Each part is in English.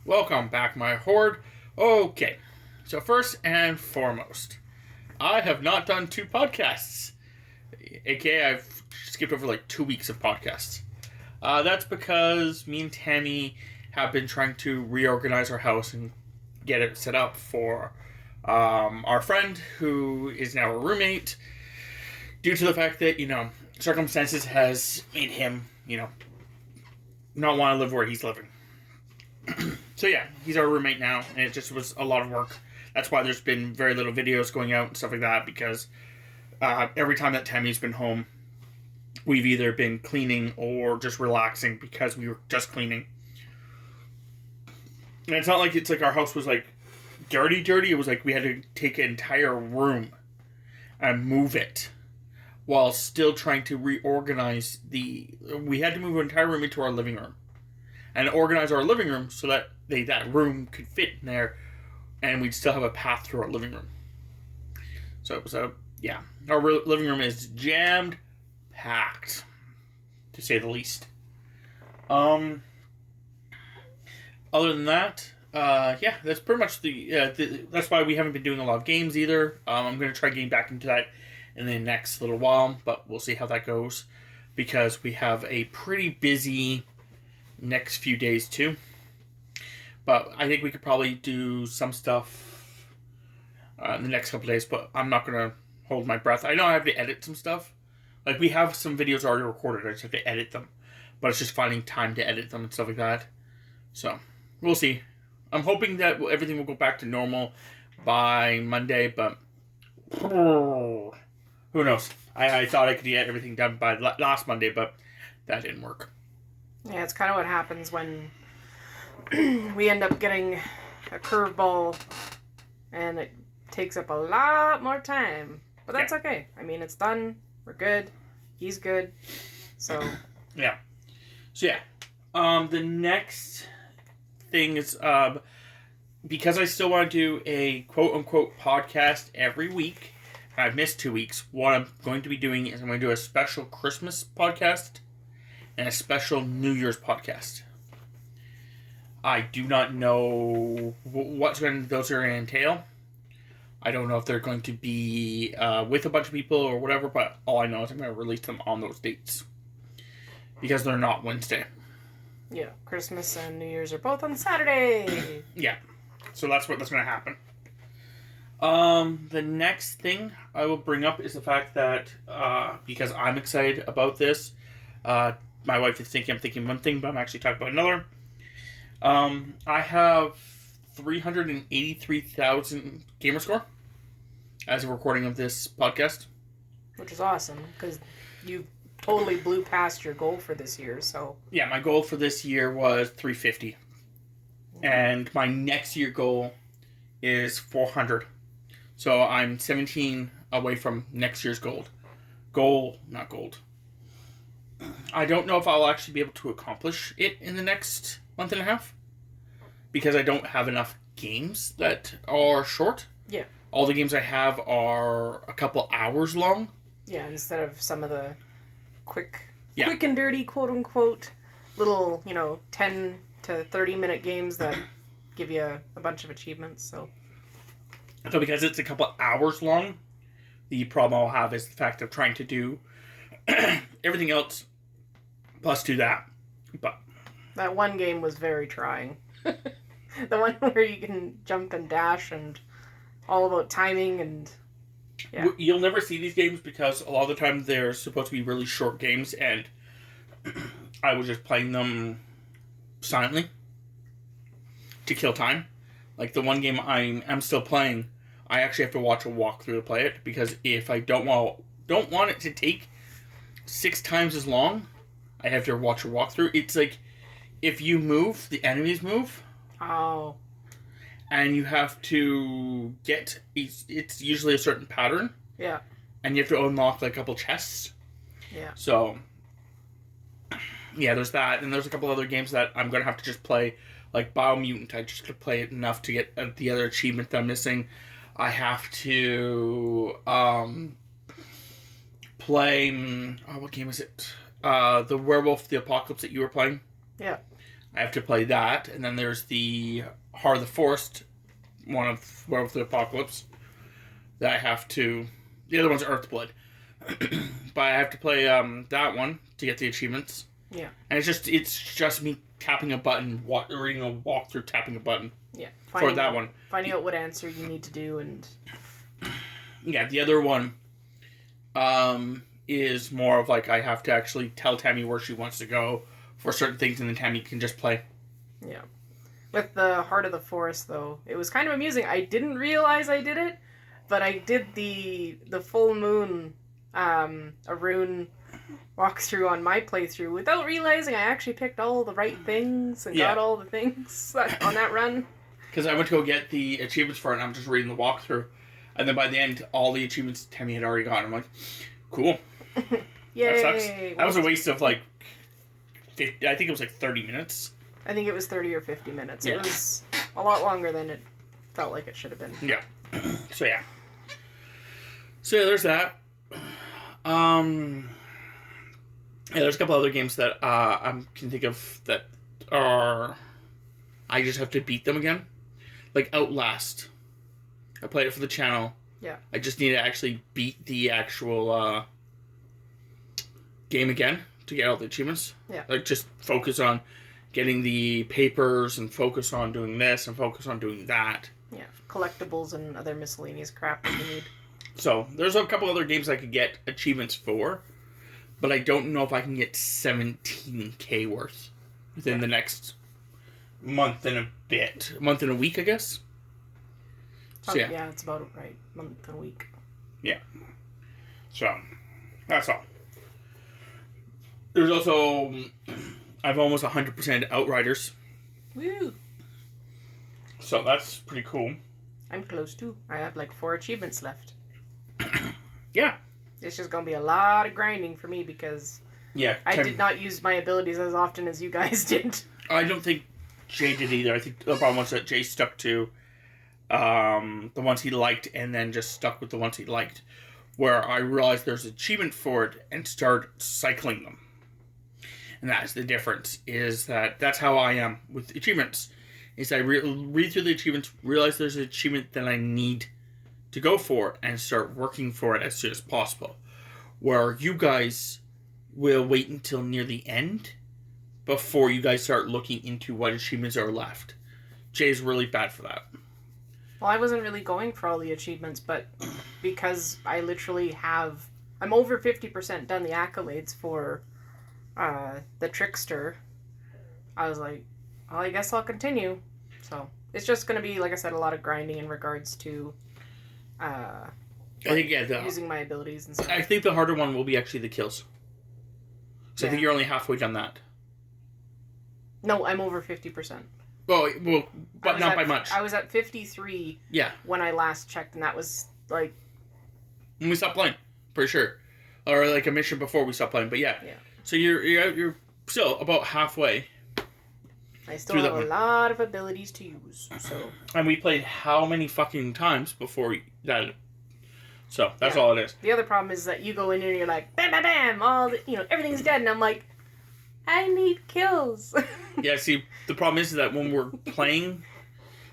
Welcome back, my horde. Okay, so first and foremost, I have not done 2 podcasts. AKA, I've skipped over like 2 weeks of podcasts. That's because me and Tammy have been trying to reorganize our house and get it set up for our friend who is now a roommate, due to the fact that, circumstances has made him, not want to live where he's living. So yeah, he's our roommate now, and it just was a lot of work. That's why there's been very little videos going out and stuff like that, because every time that Tammy's been home, we've either been cleaning or just relaxing because we were just cleaning. And it's not like it's like our house was like dirty. It was like we had to take an entire room and move it while still trying to reorganize we had to move an entire room into our living room and organize our living room so that that room could fit in there and we'd still have a path through our living room. So it was our living room is jammed packed, to say the least. Other than that, that's pretty much that's why we haven't been doing a lot of games either. I'm going to try getting back into that in the next little while, but we'll see how that goes, because we have a pretty busy next few days too. But I think we could probably do some stuff in the next couple days, but I'm not going to hold my breath. I know I have to edit some stuff. Like, we have some videos already recorded, I just have to edit them. But it's just finding time to edit them and stuff like that. So, we'll see. I'm hoping that everything will go back to normal by Monday, but who knows? I thought I could get everything done by last Monday, but that didn't work. Yeah, it's kind of what happens when we end up getting a curveball and it takes up a lot more time. But that's okay. I mean, it's done. We're good. He's good. So. Yeah. So, the next thing is, because I still want to do a quote-unquote podcast every week, I've missed 2 weeks. What I'm going to be doing is I'm going to do a special Christmas podcast and a special New Year's podcast. I do not know what those are going to entail. I don't know if they're going to be with a bunch of people or whatever, but all I know is I'm going to release them on those dates, because they're not Wednesday. Yeah, Christmas and New Year's are both on Saturday. Yeah, so that's going to happen. The next thing I will bring up is the fact that, because I'm excited about this, my wife is thinking I'm thinking one thing, but I'm actually talking about another. I have 383,000 gamer score as a recording of this podcast. Which is awesome, because you totally blew past your goal for this year, so. Yeah, my goal for this year was 350. Mm-hmm. And my next year goal is 400. So I'm 17 away from next year's goal. Not gold. I don't know if I'll actually be able to accomplish it in the next month and a half, because I don't have enough games that are short. Yeah. All the games I have are a couple hours long. Yeah, instead of some of the quick and dirty, quote-unquote, little, 10 to 30-minute games that give you a bunch of achievements, So because it's a couple hours long, the problem I'll have is the fact of trying to do everything else plus do that. But that one game was very trying. The one where you can jump and dash and all about timing and... Yeah. You'll never see these games because a lot of the time they're supposed to be really short games, and I was just playing them silently to kill time. Like the one game I'm still playing, I actually have to watch a walkthrough to play it, because if I don't want it to take 6 times as long, I have to watch a walkthrough. It's like if you move, the enemies move. Oh. And you have to get... It's usually a certain pattern. Yeah. And you have to unlock like a couple chests. Yeah. So, yeah, there's that. And there's a couple other games that I'm going to have to just play. Like Biomutant, I just going to play it enough to get the other achievement that I'm missing. I have to play... what game is it? The Werewolf, the Apocalypse that you were playing. Yeah. I have to play that, and then there's the Heart of the Forest, one of War of the Apocalypse, that I have to... The other one's Earthblood. But I have to play that one to get the achievements. Yeah. And it's just me tapping a button, reading a walkthrough, tapping a button. Yeah. For that one. Finding out what answer you need to do and... Yeah, the other one is more of like I have to actually tell Tammy where she wants to go for certain things, and then Tammy can just play. Yeah. With the Heart of the Forest, though, it was kind of amusing. I didn't realize I did it, but I did the full moon Arun walkthrough on my playthrough without realizing I actually picked all the right things and got all the things on that run. Because I went to go get the achievements for it, and I'm just reading the walkthrough. And then by the end, all the achievements Tammy had already gotten. I'm like, cool. Yay! That sucks. That was a waste of like, I think it was like 30 minutes. I think it was 30 or 50 minutes. Yeah. It was a lot longer than it felt like it should have been. Yeah. So yeah, there's that. Yeah, there's a couple other games that I can think of that are... I just have to beat them again. Like Outlast. I played it for the channel. Yeah. I just need to actually beat the actual game again to get all the achievements. Yeah. Like, just focus on getting the papers and focus on doing this and focus on doing that. Yeah. Collectibles and other miscellaneous crap that you need. So, there's a couple other games I could get achievements for, but I don't know if I can get 17k worth within the next month and a bit. Month and a week, I guess. So, yeah. Yeah, it's about right. Month and a week. Yeah. So, that's all. There's also... I've almost 100% Outriders. Woo! So, that's pretty cool. I'm close too. I have like 4 achievements left. Yeah. It's just gonna be a lot of grinding for me because I did not use my abilities as often as you guys did. I don't think Jay did either. I think the problem was that Jay stuck to the ones he liked and then just stuck with the ones he liked. Where I realized there's an achievement for it and started cycling them. And that's the difference, is that's how I am with achievements. Is I read through the achievements, realize there's an achievement that I need to go for, and start working for it as soon as possible. Where you guys will wait until near the end before you guys start looking into what achievements are left. Jay's really bad for that. Well, I wasn't really going for all the achievements, but because I literally I'm over 50% done the accolades for the Trickster, I was like, well, I guess I'll continue. So, it's just going to be, like I said, a lot of grinding in regards to I think using my abilities and stuff. I think the harder one will be actually the kills. So I think you're only halfway done that. No, I'm over 50%. Well, but not by much. I was at 53 when I last checked, and that was like... When we stopped playing, for sure. Or like a mission before we stopped playing, but yeah. So you're still about halfway. I still have a lot of abilities to use, so... And we played how many fucking times before that... So, that's all it is. The other problem is that you go in and you're like, bam, bam, bam, everything's dead, and I'm like, I need kills. Yeah, see, the problem is that when we're playing,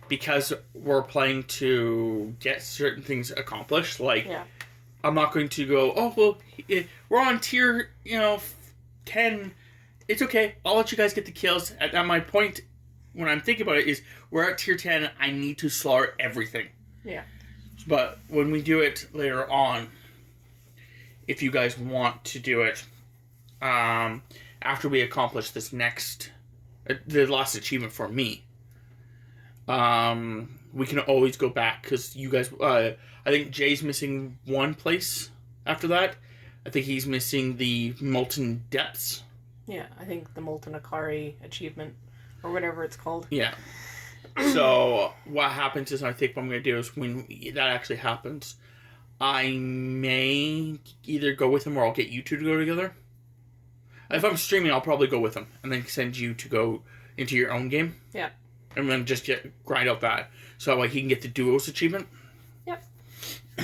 because we're playing to get certain things accomplished, like, I'm not going to go, oh, well, we're on tier, 10, it's okay, I'll let you guys get the kills. At my point, when I'm thinking about it, is we're at tier 10, I need to slaughter everything. Yeah. But when we do it later on, if you guys want to do it, after we accomplish this next, the last achievement for me, we can always go back, because you guys, I think Jay's missing one place after that. I think he's missing the Molten Depths. Yeah, I think the Molten Akari achievement, or whatever it's called. Yeah. So, what happens is, I think what I'm going to do is, when that actually happens, I may either go with him or I'll get you two to go together. If I'm streaming, I'll probably go with him and then send you to go into your own game. Yeah. And then just grind out that. So that way he can get the duos achievement. Yep.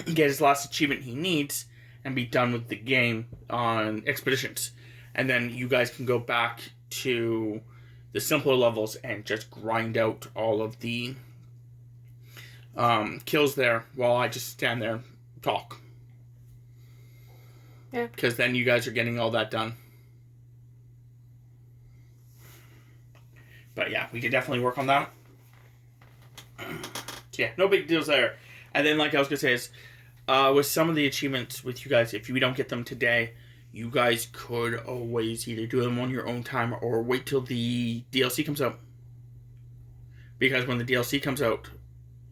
Get his last achievement he needs and be done with the game on expeditions. And then you guys can go back to the simpler levels and just grind out all of the kills there while I just stand there and talk. Yeah. Because then you guys are getting all that done. But yeah, we could definitely work on that. So yeah, no big deals there. And then, like I was going to say, is with some of the achievements with you guys, if we don't get them today, you guys could always either do them on your own time or wait till the DLC comes out. Because when the DLC comes out,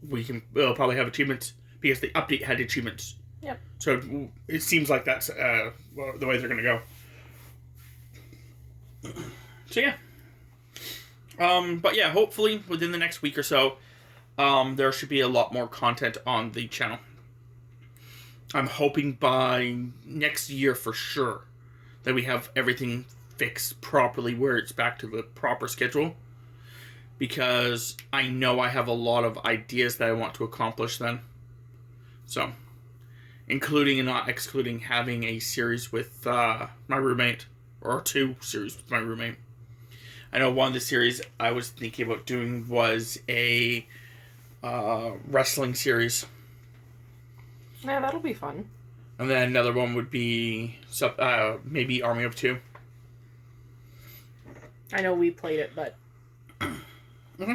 we'll probably have achievements because the update had achievements. Yep. So it seems like that's the way they're going to go. So yeah. But yeah, hopefully within the next week or so, there should be a lot more content on the channel. I'm hoping by next year for sure that we have everything fixed properly where it's back to the proper schedule. Because I know I have a lot of ideas that I want to accomplish then. So, including and not excluding having a series with my roommate, or 2 series with my roommate. I know one of the series I was thinking about doing was a wrestling series. Yeah, that'll be fun. And then another one would be maybe Army of 2. I know we played it, but Mm-hmm.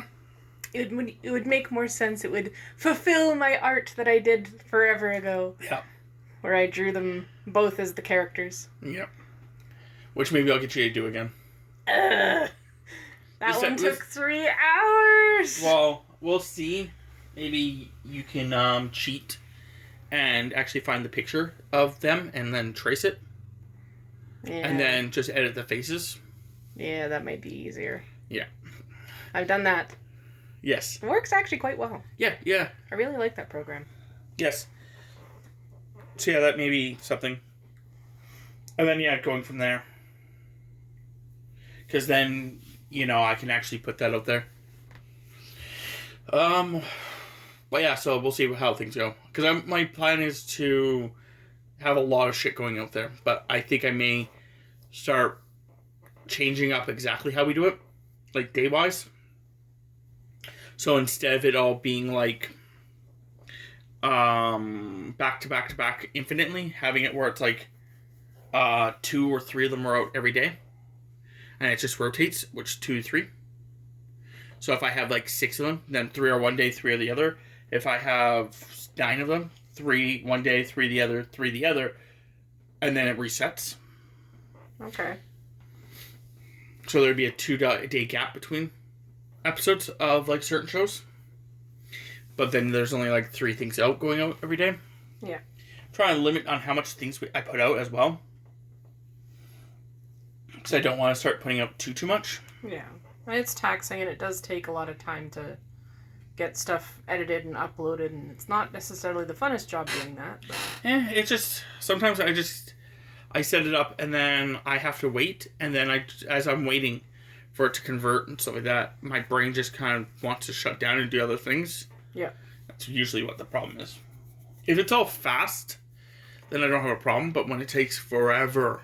it would make more sense. It would fulfill my art that I did forever ago. Yeah. Where I drew them both as the characters. Yep. Which maybe I'll get you to do again. That one took 3 hours! Well, we'll see. Maybe you can cheat and actually find the picture of them and then trace it. Yeah. And then just edit the faces. Yeah, that might be easier. Yeah. I've done that. Yes. It works actually quite well. Yeah. I really like that program. Yes. So yeah, that may be something. And then yeah, going from there. Because then, I can actually put that out there. But yeah, so we'll see how things go. Because my plan is to have a lot of shit going out there. But I think I may start changing up exactly how we do it. Like day-wise. So instead of it all being like back to back to back infinitely, having it where it's like 2 or 3 of them are out every day. And it just rotates, which 2 to 3. So if I have like 6 of them, then 3 are one day, 3 are the other. If I have 9 of them, 3 one day, 3 the other, 3 the other, and then it resets. Okay. So there'd be a 2-day gap between episodes of like certain shows. But then there's only like 3 things going out every day. Yeah. Trying to limit on how much things I put out as well. Because I don't want to start putting out too much. Yeah. It's taxing and it does take a lot of time to get stuff edited and uploaded, and it's not necessarily the funnest job doing that. But... it's just, sometimes I set it up and then I have to wait, and then as I'm waiting for it to convert and stuff like that, my brain just kind of wants to shut down and do other things. Yeah. That's usually what the problem is. If it's all fast, then I don't have a problem, but when it takes forever,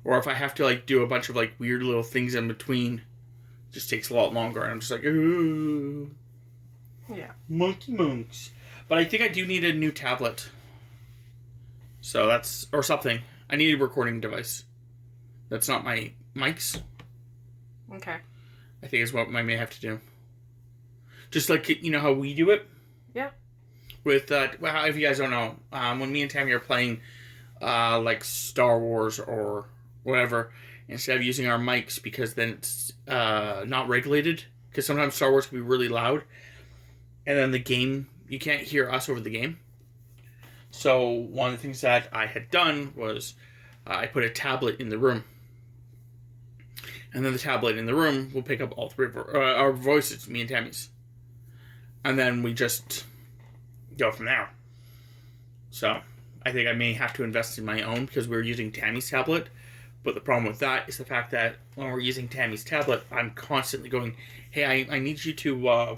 or if I have to like do a bunch of like weird little things in between, it just takes a lot longer, and I'm just like, ooh. Yeah. Monks. But I think I do need a new tablet. So that's, or something. I need a recording device. That's not my mics. Okay. I think is what I may have to do. Just like, how we do it? Yeah. With, well, if you guys don't know, when me and Tammy are playing, like Star Wars or whatever, instead of using our mics, because then it's not regulated, because sometimes Star Wars can be really loud, and then the game, you can't hear us over the game. So one of the things that I had done was I put a tablet in the room, and then the tablet in the room will pick up all 3 of our voices, me and Tammy's, and then we just go from there. So I think I may have to invest in my own, because we're using Tammy's tablet. But the problem with that is the fact that when we're using Tammy's tablet, I'm constantly going, hey, I need you to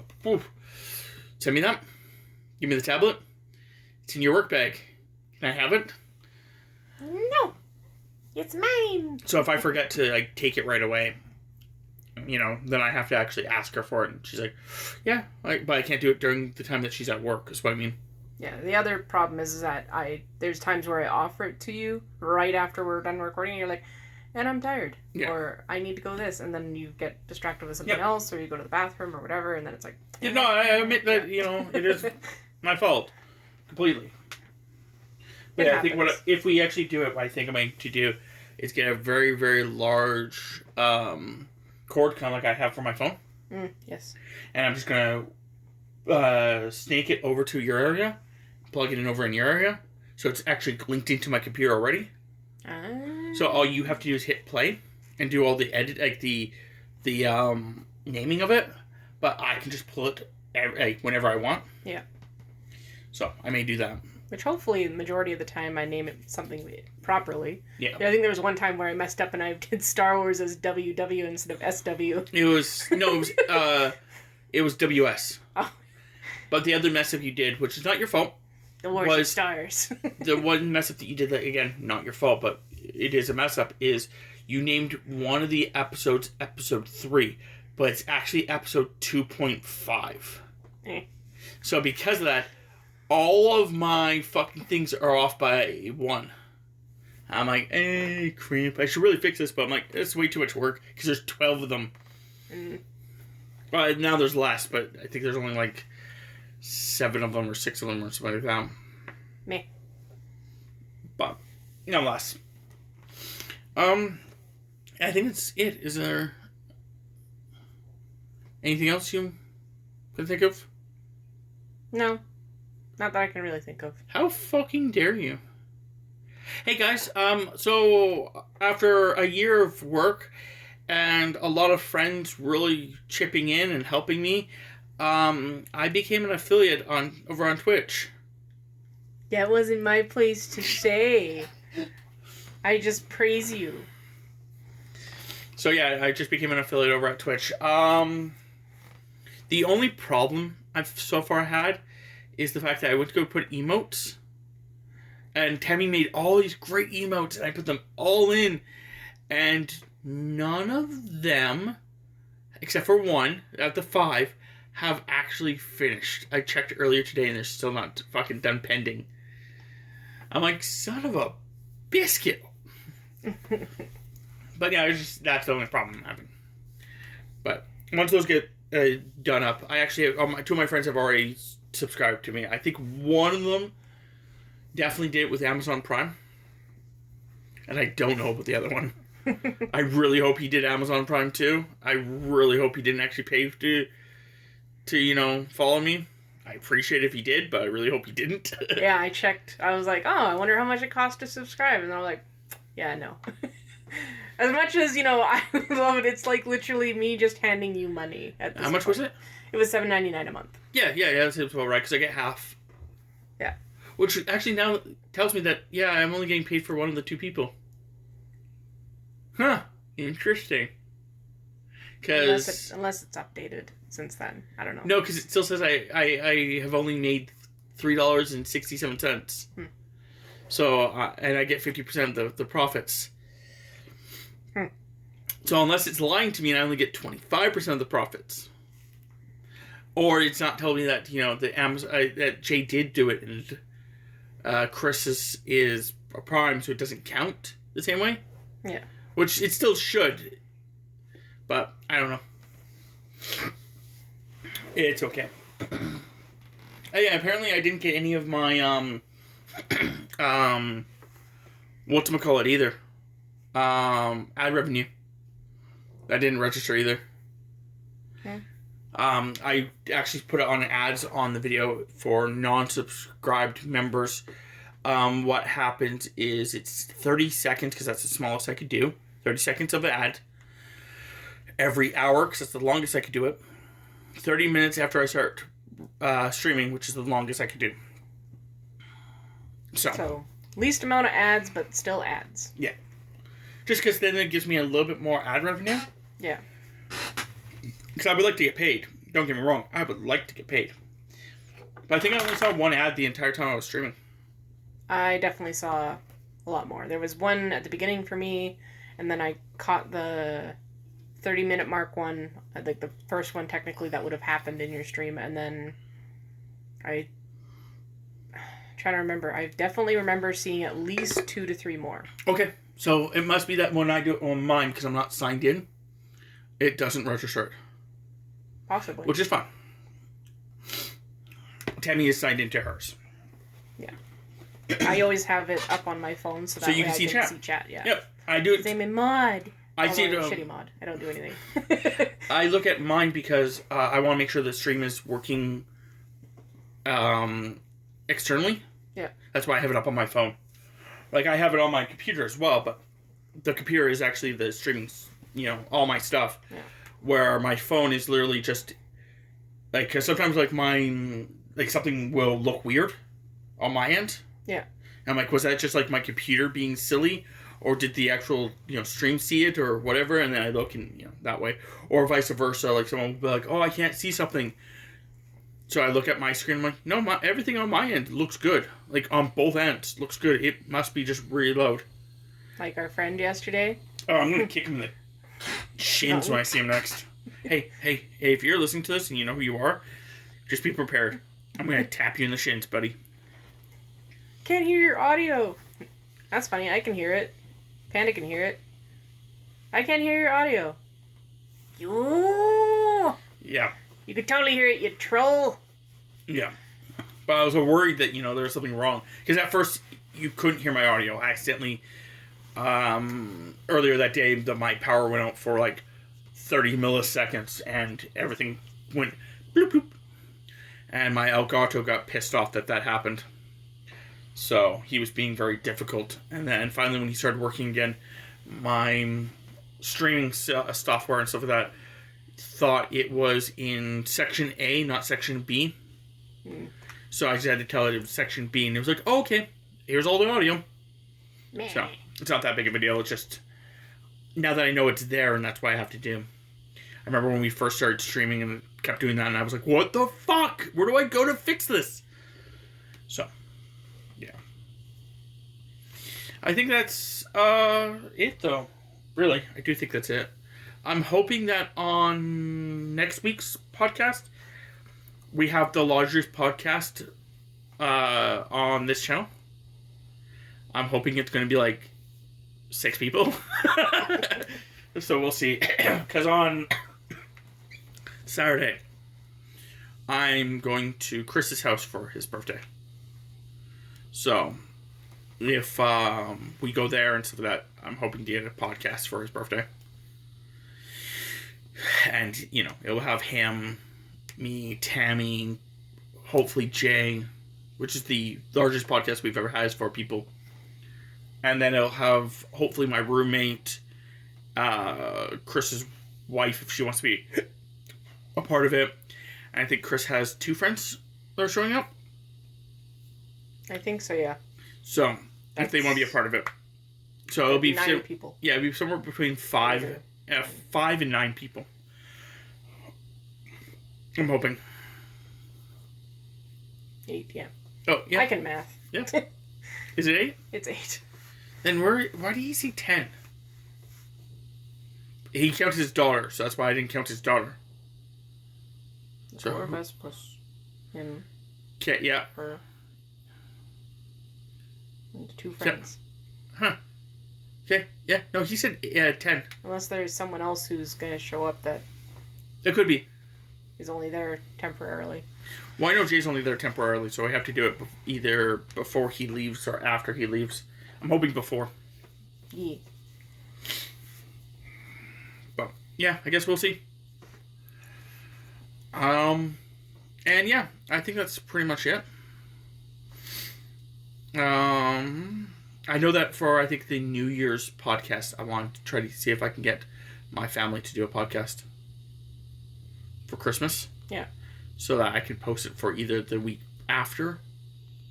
send me that. Give me the tablet. It's in your work bag. Can I have it? No. It's mine. So if I forget to like take it right away, then I have to actually ask her for it. And she's like, yeah, but I can't do it during the time that she's at work, is what I mean. Yeah, the other problem is that there's times where I offer it to you right after we're done recording, and you're like, and I'm tired, or I need to go this, and then you get distracted with something else, or you go to the bathroom or whatever, and then it's like... No, I admit that, it is my fault. Completely. But I think if we actually do it, what I think I'm going to do is get a very, very large cord, kind of like I have for my phone. Yes. And I'm just going to snake it over to your area, plug it in over in your area, so it's actually linked into my computer already. So all you have to do is hit play and do all the edit, like the naming of it, but I can just pull it whenever I want. Yeah. So I may do that. Which hopefully the majority of the time I name it something properly. Yeah. I think there was one time where I messed up and I did Star Wars as WW instead of SW. It was WS. Oh. But the other mess up you did, which is not your fault, the Wars of Stars. The one mess up that you did, that again, not your fault, but it is a mess up, is you named one of the episodes episode 3, but it's actually episode 2.5. So because of that, all of my fucking things are off by 1. I'm like, creep. I should really fix this, but I'm like, it's way too much work because there's 12 of them. Well, now there's less, but I think there's only like 7 of them or 6 of them or something like that. Me. But no less. I think that's it. Is there anything else you can think of? No. Not that I can really think of. How fucking dare you? Hey guys, so after a year of work and a lot of friends really chipping in and helping me, I became an affiliate over on Twitch. That wasn't my place to say. I just praise you. So yeah, I just became an affiliate over at Twitch. The only problem I've so far had is the fact that I went to go put emotes, and Tammy made all these great emotes, and I put them all in, and none of them, except for one, out of the 5, have actually finished. I checked earlier today, and they're still not fucking done pending. I'm like, son of a biscuit. But yeah, that's the only problem I'm having. But once those get done up, I actually have, 2 of my friends have already subscribed to me. I think one of them definitely did it with Amazon Prime, and I don't know about the other one. I really hope he did Amazon Prime too. I really hope he didn't actually pay to follow me. I appreciate it if he did, but I really hope he didn't. Yeah, I checked. I was like, oh, I wonder how much it costs to subscribe, and I was like, yeah, no. As much as, I love it, it's like literally me just handing you money at this How much was it? It was $7.99 a month. Yeah, that's about right, because I get half. Yeah. Which actually now tells me that, yeah, I'm only getting paid for one of the 2 people. Huh. Interesting. Unless it's updated since then. I don't know. No, because it still says I have only made $3.67. So, and I get 50% of the profits. So unless it's lying to me and I only get 25% of the profits, or it's not telling me that the Amazon that Jay did do it and Chris's is a Prime, so it doesn't count the same way. Yeah. Which it still should, but I don't know. It's okay. Yeah, apparently I didn't get any of my whatchamacallit either. Ad revenue. I didn't register either. Okay. I actually put it on ads on the video for non-subscribed members. What happens is it's 30 seconds, because that's the smallest I could do. 30 seconds of an ad every hour, because that's the longest I could do it. 30 minutes after I start streaming, which is the longest I could do. So least amount of ads, but still ads. Yeah. Just because then it gives me a little bit more ad revenue. Yeah. Because I would like to get paid. Don't get me wrong. I would like to get paid. But I think I only saw one ad the entire time I was streaming. I definitely saw a lot more. There was one at the beginning for me, and then I caught the 30-minute mark one, like the first one technically that would have happened in your stream, and then I trying to remember. I definitely remember seeing at least 2 to 3 more. Okay, so it must be that when I do it on mine, because I'm not signed in, it doesn't register it. Possibly. Which is fine. Tammy is signed into hers. Yeah. I always have it up on my phone so that you way can see chat. see chat. Yeah. Yep, I do it. Same in mod. I see it. Shitty mod. I don't do anything. I look at mine because I want to make sure the stream is working externally. Yeah. That's why I have it up on my phone. Like, I have it on my computer as well, but the computer is actually the streaming, all my stuff. Yeah. Where my phone is literally just, like, because sometimes, like, mine, like, something will look weird on my end. Yeah. And I'm like, was that just, like, my computer being silly? Or did the actual, stream see it or whatever? And then I look and, that way. Or vice versa. Like, someone will be like, oh, I can't see something. So I look at my screen. I'm like, no, everything on my end looks good. Like, on both ends looks good. It must be just reload. Like our friend yesterday. Oh, I'm going to kick him in the shins when I see him next. Hey, if you're listening to this and you know who you are, just be prepared. I'm going to tap you in the shins, buddy. Can't hear your audio. That's funny. I can hear it. Panda can hear it. I can't hear your audio. Yeah. You could totally hear it, you troll. Yeah. But I was worried that, there was something wrong. Because at first, you couldn't hear my audio. I accidentally, earlier that day, my power went out for like 30 milliseconds. And everything went bloop, bloop. And my Elgato got pissed off that happened. So he was being very difficult. And then finally when he started working again, my streaming software and stuff like that thought it was in section A, not section B. So I just had to tell it was section B. And it was like, oh, okay, here's all the audio. Man. So it's not that big of a deal. It's just, now that I know it's there and that's what I have to do. I remember when we first started streaming and it kept doing that and I was like, what the fuck? Where do I go to fix this? So... yeah. I think that's it, though. Really, I do think that's it. I'm hoping that on next week's podcast, we have the largest podcast on this channel. I'm hoping it's going to be like 6 people. So we'll see. Because on Saturday, I'm going to Chris's house for his birthday. So, if we go there and stuff like that, I'm hoping to get a podcast for his birthday. And, it will have him, me, Tammy, hopefully Jay, which is the largest podcast we've ever had, is 4 people. And then it'll have, hopefully, my roommate, Chris's wife, if she wants to be a part of it. And I think Chris has 2 friends that are showing up. I think so, yeah. So, if they want to be a part of it. So, it'll be 9 people. Yeah, it'll be somewhere between 5 and 9 people. I'm hoping. 8, yeah. Oh, yeah. I can math. Yeah. Is it 8? It's 8. Then why do you see 10? He counted his daughter, so that's why I didn't count his daughter. So, 4 of us plus him. Okay, yeah. Her. And 2 friends. Yeah. Huh. Okay, yeah. No, he said 10. Unless there's someone else who's going to show up that It could be. is only there temporarily. Well, I know Jay's only there temporarily, so I have to do it either before he leaves or after he leaves. I'm hoping before. Yeah. But, yeah, I guess we'll see. And yeah, I think that's pretty much it. I know that for, I think, the New Year's podcast, I want to try to see if I can get my family to do a podcast for Christmas. Yeah. So that I can post it for either the week after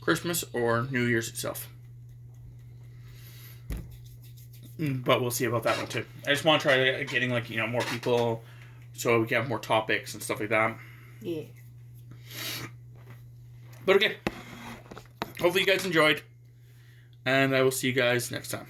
Christmas or New Year's itself. But we'll see about that one too. I just want to try getting more people so we can have more topics and stuff like that. Yeah. But okay. Hopefully you guys enjoyed. And I will see you guys next time.